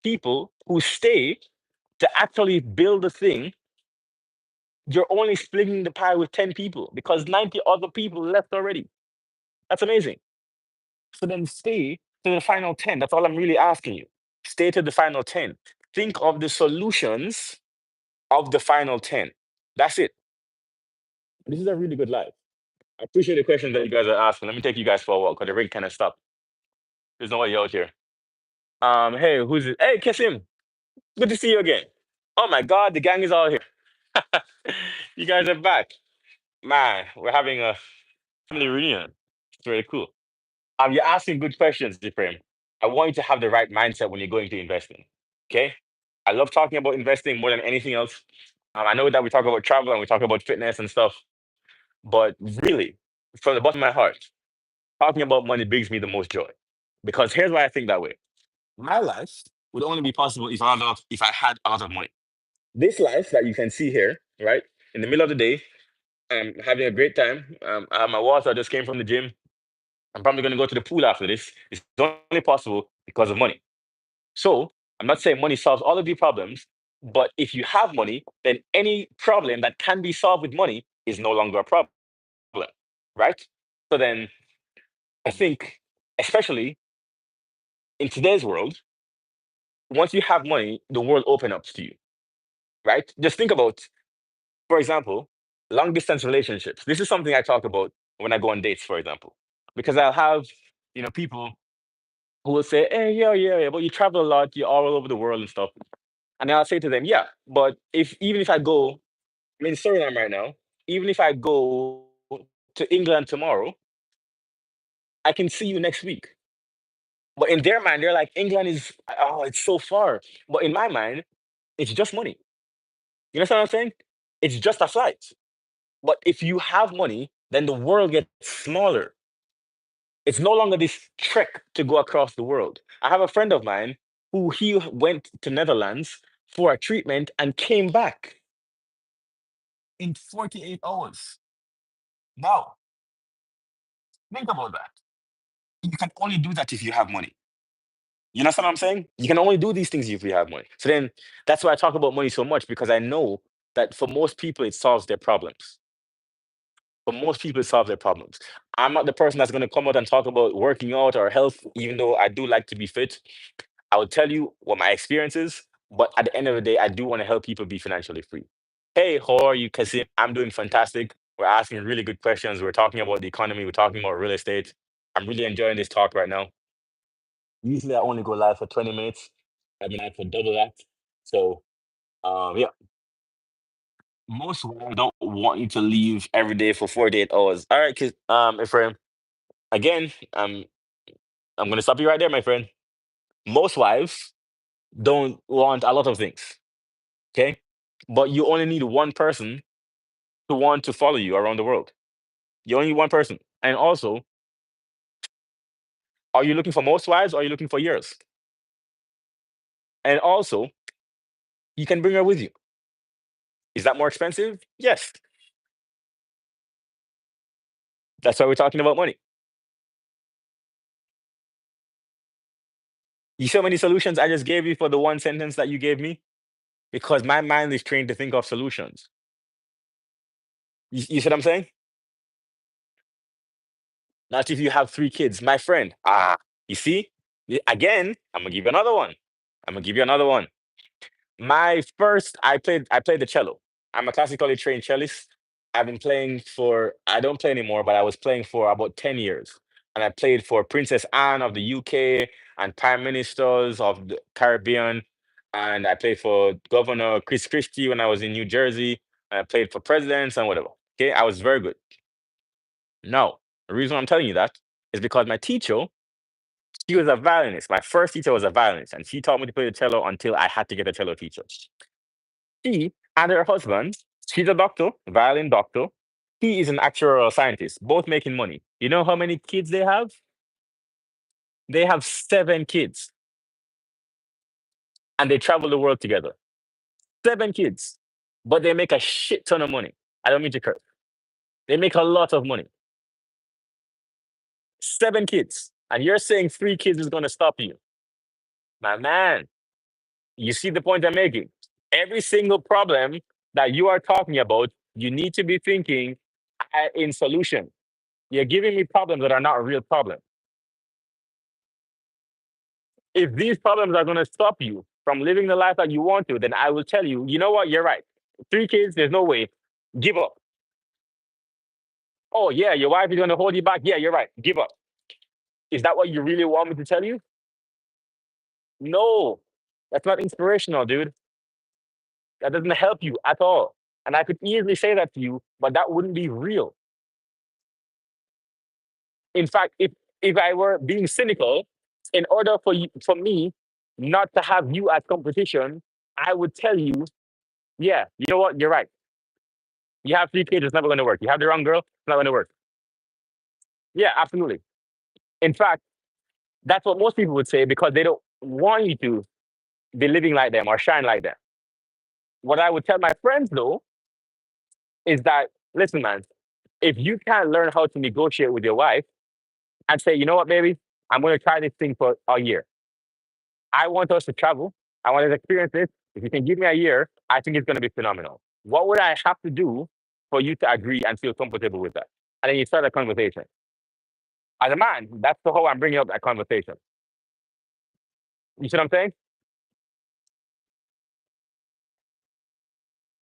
people who stay to actually build the thing, you're only splitting the pie with 10 people because 90 other people left already. That's amazing. So then stay to the final 10. That's all I'm really asking you. Stay to the final 10. Think of the solutions of the final 10. That's it. This is a really good life. I appreciate the questions that you guys are asking. Let me take you guys for a walk because the rig kind of stopped. There's nobody out here. Hey, who's it? Hey, Kessim. Good to see you again. Oh my God, the gang is all here. You guys are back. Man, we're having a family reunion. It's really cool. You're asking good questions, Ephraim. I want you to have the right mindset when you're going to investing. Okay? I love talking about investing more than anything else. I know that we talk about travel and we talk about fitness and stuff, but really, from the bottom of my heart, talking about money brings me the most joy. Because here's why I think that way. My life would only be possible if I had a lot of money. This life that you can see here, right, in the middle of the day, I'm having a great time. I have my water. I just came from the gym. I'm probably going to go to the pool after this. It's only possible because of money. So I'm not saying money solves all of the problems, but if you have money, then any problem that can be solved with money is no longer a problem, right? So then I think, especially in today's world, once you have money, the world opens up to you, right? Just think about, for example, long distance relationships. This is something I talk about when I go on dates, for example, because I'll have, people who will say, "Hey, yeah, yeah, yeah, but you travel a lot, you're all over the world and stuff." And then I'll say to them, "Yeah, but if even if I go, I'm in Suriname right now, even if I go to England tomorrow, I can see you next week." But in their mind, they're like, England is, oh, it's so far. But in my mind, it's just money. You know what I'm saying? It's just a flight. But if you have money, then the world gets smaller. It's no longer this trek to go across the world. I have a friend of mine who he went to Netherlands for a treatment and came back in 48 hours. Now, think about that. You can only do that if you have money. You know what I'm saying? You can only do these things if you have money. So then that's why I talk about money so much because I know that for most people, it solves their problems. For most people, it solves their problems. I'm not the person that's going to come out and talk about working out or health, even though I do like to be fit. I will tell you what my experience is, but at the end of the day, I do want to help people be financially free. Hey, how are you, Kasim? I'm doing fantastic. We're asking really good questions. We're talking about the economy. We're talking about real estate. I'm really enjoying this talk right now. Usually, I only go live for 20 minutes. I've been live for double that. So, yeah, most women don't want you to leave every day for 48 hours. All right, Ephraim, again, I'm going to stop you right there, my friend. Most wives don't want a lot of things. Okay. But you only need one person to want to follow you around the world. You only need one person. And also, are you looking for most wives or are you looking for yours? And also, you can bring her with you. Is that more expensive? Yes. That's why we're talking about money. You see how many solutions I just gave you for the one sentence that you gave me? Because my mind is trained to think of solutions. You see what I'm saying? Not if you have 3 kids. My friend, you see? Again, I'm gonna give you another one. I'm gonna give you another one. I played the cello. I'm a classically trained cellist. I've been playing for I don't play anymore, but I was playing for about 10 years. And I played for Princess Anne of the UK and Prime Ministers of the Caribbean. And I played for Governor Chris Christie when I was in New Jersey. And I played for presidents and whatever. Okay, I was very good. No, the reason I'm telling you that is because my teacher, she was a violinist. My first teacher was a violinist, and she taught me to play the cello until I had to get a cello teacher. She and her husband, she's a doctor, violin doctor. He is an actuarial scientist, both making money. You know how many kids they have? They have 7 kids and they travel the world together. 7 kids, but they make a shit ton of money. I don't mean to curse. They make a lot of money. 7 kids. And you're saying 3 kids is going to stop you. My man, you see the point I'm making? Every single problem that you are talking about, you need to be thinking in solution. You're giving me problems that are not a real problem. If these problems are going to stop you from living the life that you want to, then I will tell you, you know what? You're right. 3 kids, there's no way. Give up. Oh, yeah, your wife is going to hold you back. Yeah, you're right. Give up. Is that what you really want me to tell you? No, that's not inspirational, dude. That doesn't help you at all. And I could easily say that to you, but that wouldn't be real. In fact, if I were being cynical, in order for you, for me not to have you as competition, I would tell you, yeah, you know what? You're right. You have 3 kids, it's never going to work. You have the wrong girl, it's not going to work. Yeah, absolutely. In fact, that's what most people would say because they don't want you to be living like them or shine like them. What I would tell my friends though is that, listen, man, if you can't learn how to negotiate with your wife and say, you know what, baby, I'm going to try this thing for a year. I want us to travel. I want to experience this. If you can give me a year, I think it's going to be phenomenal. What would I have to do for you to agree and feel comfortable with that? And then you start a conversation. As a man, that's the whole I'm bringing up that conversation. You see what I'm saying?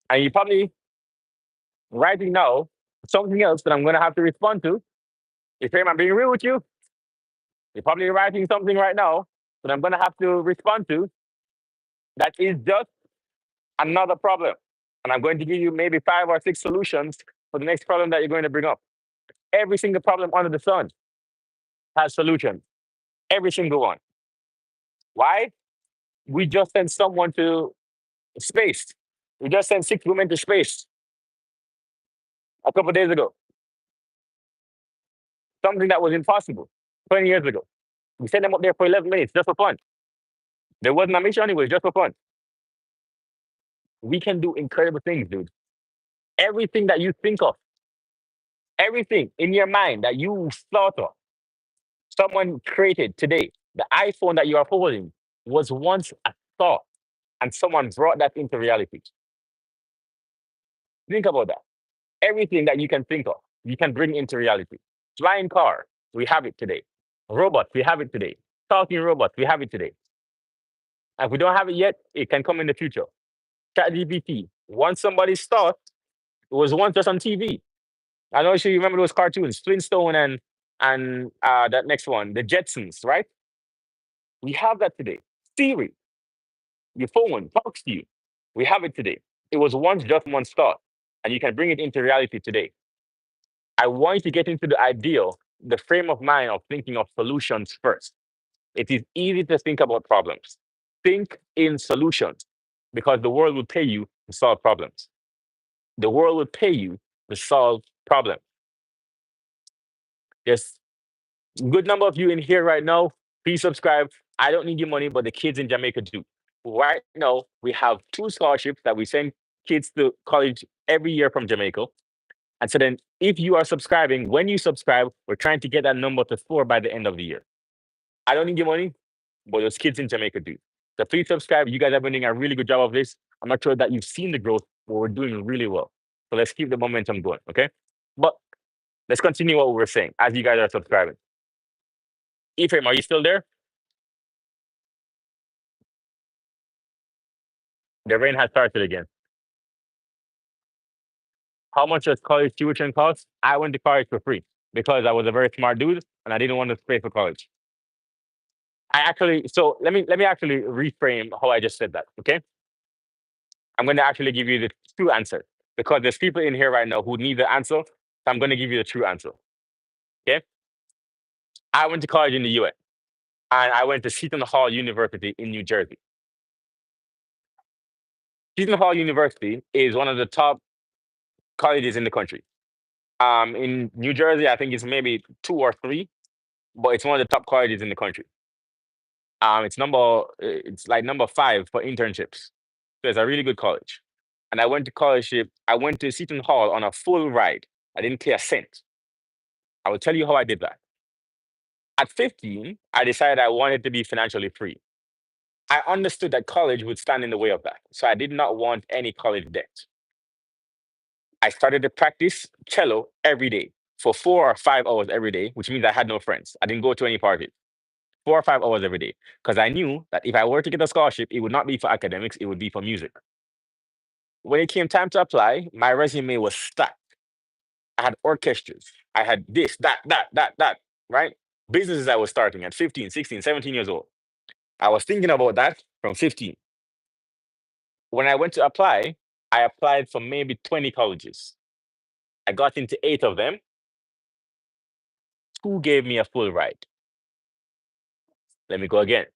And you probably writing now something else that I'm going to have to respond to. If I'm being real with you, you're probably writing something right now that I'm going to have to respond to that is just another problem. And I'm going to give you maybe 5 or 6 solutions for the next problem that you're going to bring up. Every single problem under the sun has solutions. Every single one. Why? We just sent someone to space. We just sent 6 women to space a couple of days ago. Something that was impossible 20 years ago. We sent them up there for 11 minutes just for fun. There wasn't a mission, it was just for fun. We can do incredible things, dude. Everything that you think of, everything in your mind that you thought of, someone created today. The iPhone that you are holding was once a thought, and someone brought that into reality. Think about that. Everything that you can think of, you can bring into reality. Flying car, we have it today. Robots, we have it today. Talking robots, we have it today. And if we don't have it yet, it can come in the future. ChatGPT, once somebody's thought, it was once just on TV. I know you remember those cartoons, Flintstone and that next one, the Jetsons, right? We have that today. Siri, your phone talks to you. We have it today. It was once just one thought, and you can bring it into reality today. I want you to get into the ideal, the frame of mind of thinking of solutions first. It is easy to think about problems. Think in solutions because the world will pay you to solve problems. The world will pay you to solve problems. There's a good number of you in here right now. Please subscribe. I don't need your money, but the kids in Jamaica do. Right now, we have 2 scholarships that we send kids to college every year from Jamaica. And so then, if you are subscribing, when you subscribe, we're trying to get that number to 4 by the end of the year. I don't need your money, but those kids in Jamaica do. So please subscribe. You guys have been doing a really good job of this. I'm not sure that you've seen the growth, but we're doing really well. So let's keep the momentum going, okay? But let's continue what we were saying as you guys are subscribing. Ephraim, are you still there? The rain has started again. How much does college tuition cost? I went to college for free because I was a very smart dude and I didn't want to pay for college. I actually, so let me actually reframe how I just said that. Okay, I'm going to actually give you the true answer because there's people in here right now who need the answer. So I'm going to give you the true answer. Okay, I went to college in the U.S. and I went to Seton Hall University in New Jersey. Seton Hall University is one of the top colleges in the country. In New Jersey, I think it's maybe two or three, but it's one of the top colleges in the country. It's like number five for internships. So it's a really good college. And I went to Seton Hall on a full ride. I didn't pay a cent. I will tell you how I did that. At 15, I decided I wanted to be financially free. I understood that college would stand in the way of that. So I did not want any college debt. I started to practice cello every day for 4 or 5 hours every day, which means I had no friends. I didn't go to any parties. 4 or 5 hours every day. Because I knew that if I were to get a scholarship, it would not be for academics, it would be for music. When it came time to apply, my resume was stacked. I had orchestras. I had this, that, right? Businesses I was starting at 15, 16, 17 years old. I was thinking about that from 15. When I went to apply, I applied for maybe 20 colleges. I got into 8 of them. Two gave me a full ride. Let me go again.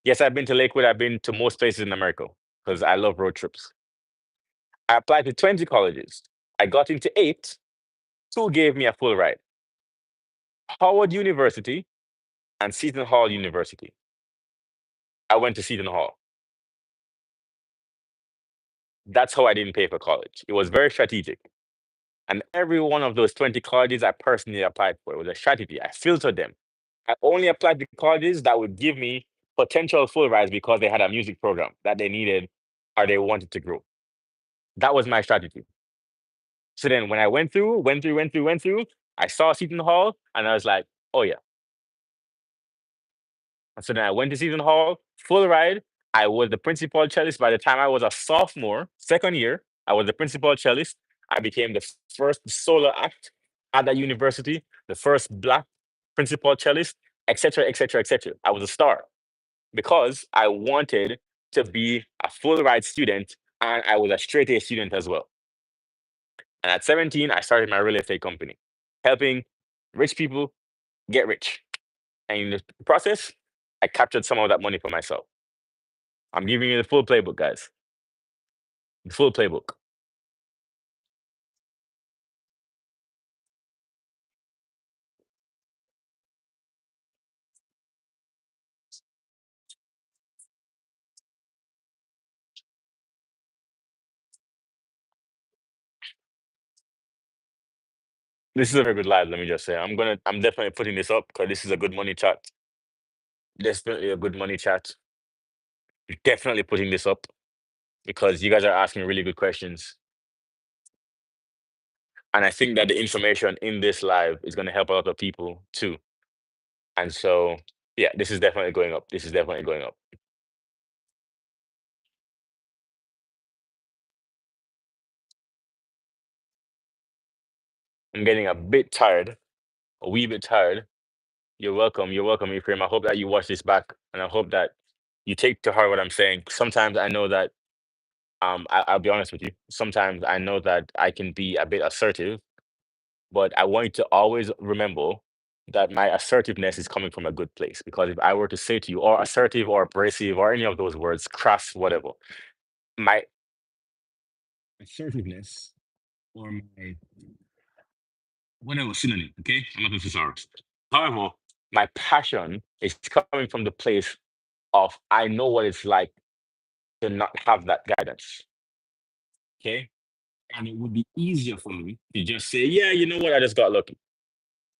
Yes, I've been to Lakewood. I've been to most places in America because I love road trips. I applied to 20 colleges. I got into eight. Two gave me a full ride. Howard University and Seton Hall University. I went to Seton Hall. That's how I didn't pay for college. It was very strategic. And every one of those 20 colleges I personally applied for. It was a strategy. I filtered them. I only applied to colleges that would give me potential full rides because they had a music program that they needed or they wanted to grow. That was my strategy. So then when I went through, I saw Seton Hall and I was like, oh yeah. And so then I went to Seton Hall, full ride. I was the principal cellist by the time I was a sophomore, second year. I was the principal cellist. I became the first solo act at that university, the first black principal cellist, etc., etc., etc. I was a star because I wanted to be a full ride student and I was a straight A student as well. And at 17, I started my real estate company, helping rich people get rich. And in the process, I captured some of that money for myself. I'm giving you the full playbook, guys. The full playbook. This is a very good live, let me just say. I'm definitely putting this up because this is a good money chat. Definitely a good money chat. Definitely putting this up because you guys are asking really good questions. And I think that the information in this live is going to help a lot of people too. And so, yeah, this is definitely going up. This is definitely going up. I'm getting a bit tired, a wee bit tired. You're welcome. You're welcome, Ephraim. I hope that you watch this back and I hope that you take to heart what I'm saying. Sometimes I know that I'll be honest with you. Sometimes I know that I can be a bit assertive, but I want you to always remember that my assertiveness is coming from a good place. Because if I were to say to you, or assertive or abrasive or any of those words, crass, whatever, my assertiveness or my whatever synonym, okay? I'm not a thesaurus. However, my passion is coming from the place of I know what it's like to not have that guidance. Okay. And it would be easier for me to just say, yeah, you know what, I just got lucky.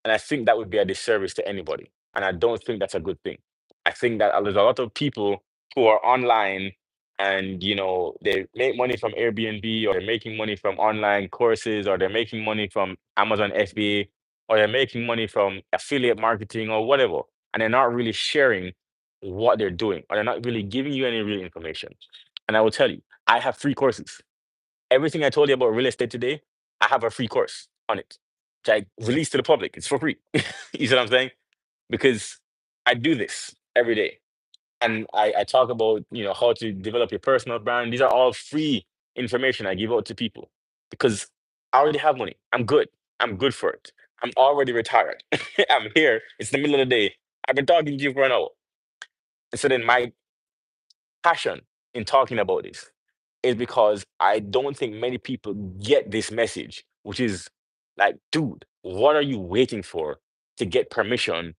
And I think that would be a disservice to anybody. And I don't think that's a good thing. I think that there's a lot of people who are online and they make money from Airbnb or they're making money from online courses or they're making money from Amazon FBA or they're making money from affiliate marketing or whatever. And they're not really sharing what they're doing or they're not really giving you any real information. And I will tell you, I have free courses. Everything I told you about real estate today, I have a free course on it, which I release to the public. It's for free. You see what I'm saying? Because I do this every day. And I talk about, how to develop your personal brand. These are all free information I give out to people because I already have money. I'm good. I'm good for it. I'm already retired. I'm here. It's the middle of the day. I've been talking to you for an hour. And so then my passion in talking about this is because I don't think many people get this message, which is Like, dude, what are you waiting for to get permission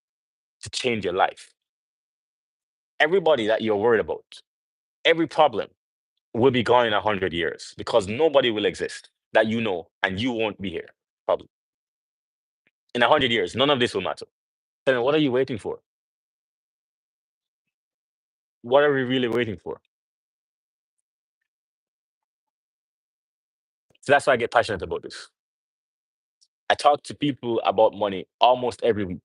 to change your life? Everybody that you're worried about, every problem will be gone in 100 years because nobody will exist that you know, and you won't be here. Probably in 100 years, none of this will matter. Then what are you waiting for? What are we really waiting for? So that's why I get passionate about this. I talk to people about money almost every week,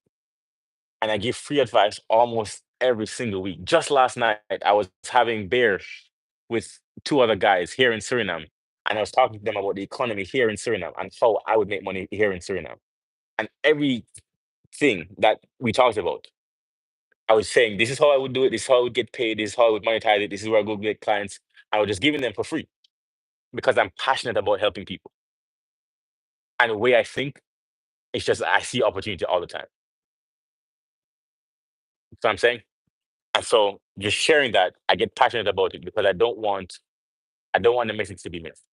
and I give free advice almost every single week. Just last night, I was having beer with two other guys here in Suriname, and I was talking to them about the economy here in Suriname and how I would make money here in Suriname. And everything that we talked about, I was saying, this is how I would do it, this is how I would get paid, this is how I would monetize it, this is where I go get clients. I was just giving them for free because I'm passionate about helping people. And the way I think, it's just I see opportunity all the time. So I'm saying? And so just sharing that, I get passionate about it because I don't want the message to be missed.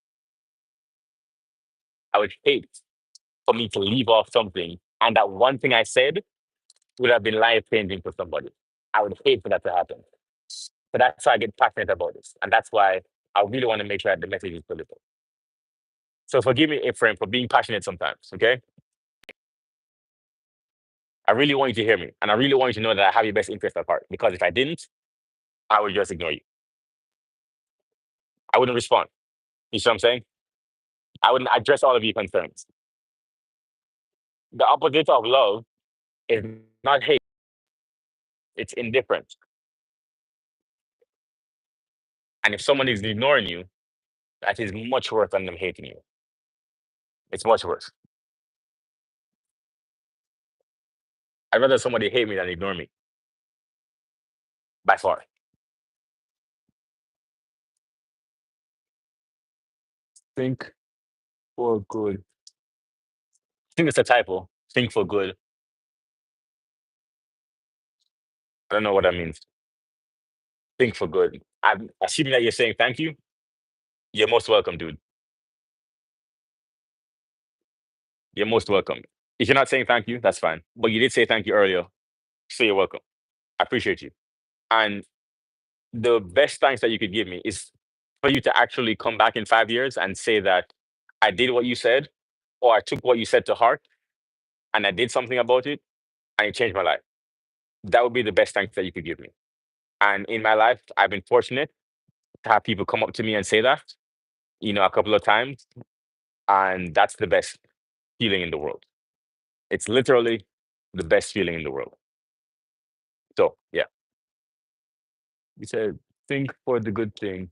I would hate for me to leave off something and that one thing I said would have been life changing for somebody. I would hate for that to happen. But that's why I get passionate about this. And that's why I really want to make sure that the message is delivered. So forgive me, Ephraim, for being passionate sometimes. Okay. I really want you to hear me. And I really want you to know that I have your best interest at heart. Because if I didn't, I would just ignore you. I wouldn't respond. You see what I'm saying? I wouldn't address all of your concerns. The opposite of love is not hate, it's indifference. And if someone is ignoring you, that is much worse than them hating you. It's much worse. I'd rather somebody hate me than ignore me, by far. Think for good. I think it's a typo. Think for good. I don't know what that means. Think for good. I'm assuming that you're saying thank you. You're most welcome, dude. You're most welcome. If you're not saying thank you, that's fine. But you did say thank you earlier, so you're welcome. I appreciate you. And the best thanks that you could give me is for you to actually come back in 5 years and say that I did what you said, or I took what you said to heart and I did something about it and it changed my life. That would be the best thanks that you could give me. And in my life, I've been fortunate to have people come up to me and say that, a couple of times. And that's the best feeling in the world. It's literally the best feeling in the world. So, yeah, you said think for the good thing,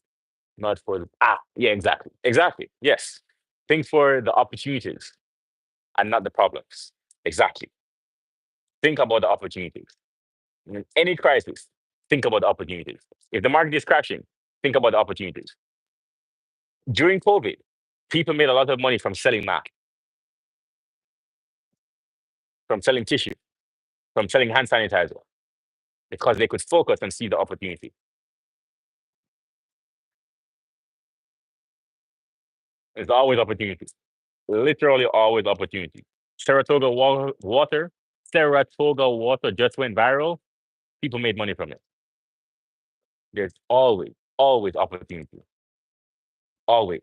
not for yeah, exactly. Exactly. Yes. Think for the opportunities and not the problems. Exactly. Think about the opportunities. In any crisis, think about the opportunities. If the market is crashing, think about the opportunities. During COVID, people made a lot of money from selling masks, from selling tissue, from selling hand sanitizer, because they could focus and see the opportunity. There's always opportunities. Literally always opportunity. Saratoga water, Saratoga water just went viral. People made money from it. There's always opportunity. Always.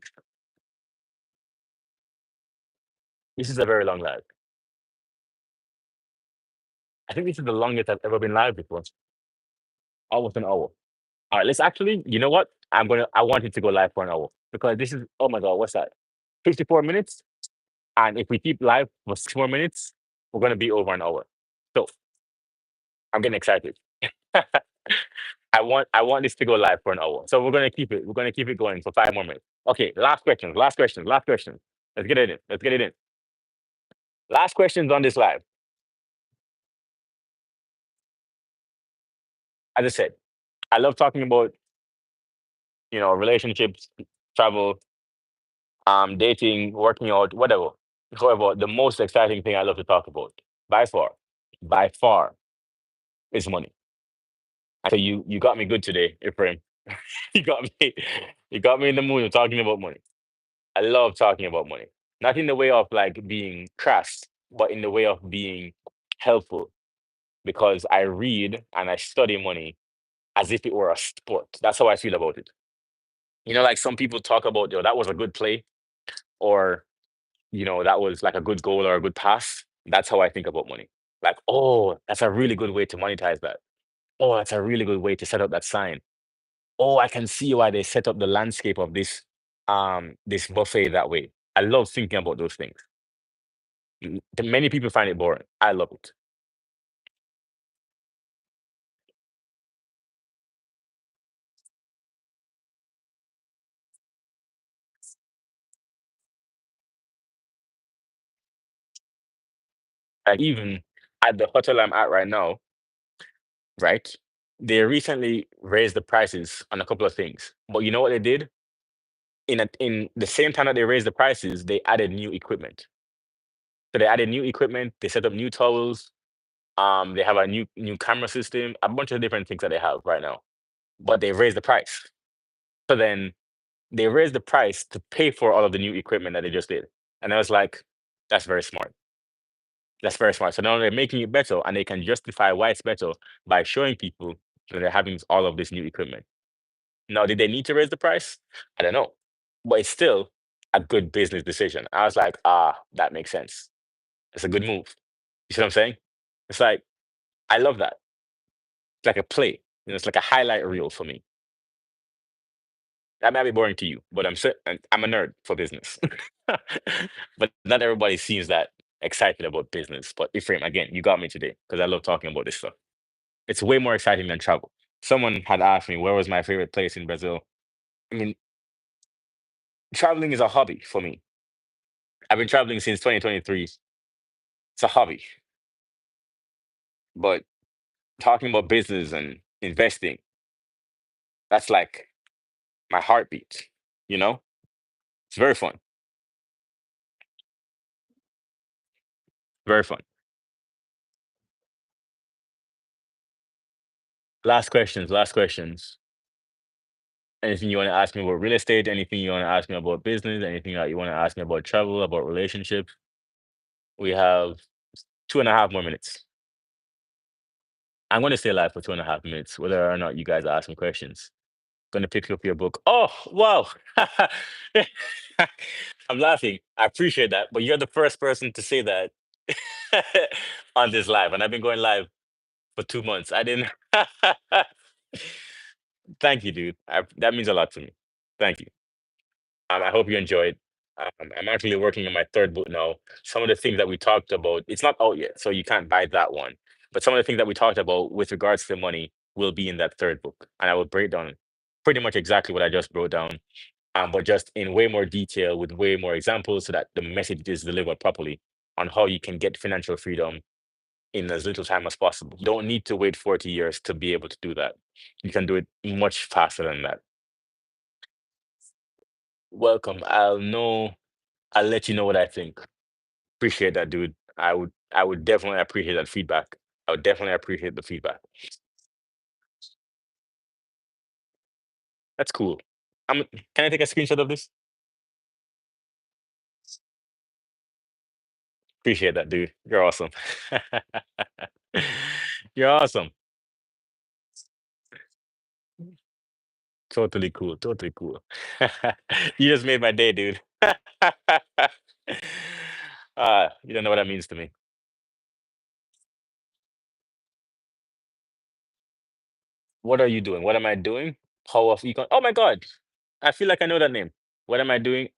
This is a very long live. I think this is the longest I've ever been live before. Almost an hour. All right, let's actually, you know what? I want it to go live for an hour because this is, oh my God, what's that? 54 minutes. And if we keep live for 6 more minutes, we're going to be over an hour. So I'm getting excited. I want this to go live for an hour. So we're going to keep it. We're going to keep it going for 5 more minutes. Okay, last question. Last question. Last question. Let's get it in. Let's get it in. Last questions on this live. As I said, I love talking about, relationships, travel, dating, working out, whatever. However, the most exciting thing I love to talk about, by far, is money. And so you got me good today, Ephraim. you got me, you got me in the mood of talking about money. I love talking about money. not in the way of like being crass, but in the way of being helpful because I read and I study money as if it were a sport. That's how I feel about it. You know, like some people talk about, yo, that was a good play, or, that was like a good goal or a good pass. That's how I think about money. Like, oh, that's a really good way to monetize that. Oh, that's a really good way to set up that sign. Oh, I can see why they set up the landscape of this buffet that way. I love thinking about those things. Many people find it boring. I love it. And even at the hotel I'm at right now, right? They recently raised the prices on a couple of things. But you know what they did? In the same time that they raised the prices, they added new equipment. So they added new equipment, they set up new towels, they have a new camera system, a bunch of different things that they have right now. But they raised the price. So then they raised the price to pay for all of the new equipment that they just did. And I was like, that's very smart. That's very smart. So now they're making it better and they can justify why it's better by showing people that they're having all of this new equipment. Now, did they need to raise the price? I don't know. But it's still a good business decision. I was like, that makes sense. It's a good move. You see what I'm saying? It's like, I love that. It's like a play. It's like a highlight reel for me. That might be boring to you, but I'm a nerd for business. But not everybody seems that excited about business. But Ephraim, again, you got me today because I love talking about this stuff. It's way more exciting than travel. Someone had asked me where was my favorite place in Brazil. I mean, traveling is a hobby for me. I've been traveling since 2023. It's a hobby. But talking about business and investing, that's like my heartbeat, you know? It's very fun. Very fun. Last questions, last questions. Anything you want to ask me about real estate, anything you want to ask me about business, anything that you want to ask me about travel, about relationships. We have 2.5 more minutes. I'm going to stay live for 2.5 minutes, whether or not you guys ask me questions. Going to pick up your book. Oh, wow. I'm laughing. I appreciate that. But you're the first person to say that on this live. And I've been going live for 2 months. I didn't. Thank you, dude. That means a lot to me. Thank you. I hope you enjoyed. I'm actually working on my third book now. Some of the things that we talked about, it's not out yet, so you can't buy that one. But some of the things that we talked about with regards to money will be in that third book. And I will break down pretty much exactly what I just wrote down, but just in way more detail with way more examples so that the message is delivered properly on how you can get financial freedom in as little time as possible. You don't need to wait 40 years to be able to do that. You can do it much faster than that. Welcome. I'll let you know what I think. Appreciate that, dude. I would definitely appreciate that feedback. I would definitely appreciate the feedback. That's cool. Can I take a screenshot of this? Appreciate that, dude. You're awesome. You're awesome. Totally cool. Totally cool. You just made my day, dude. You don't know what that means to me. What are you doing? What am I doing? Power of econ. Oh my God. I feel like I know that name. What am I doing?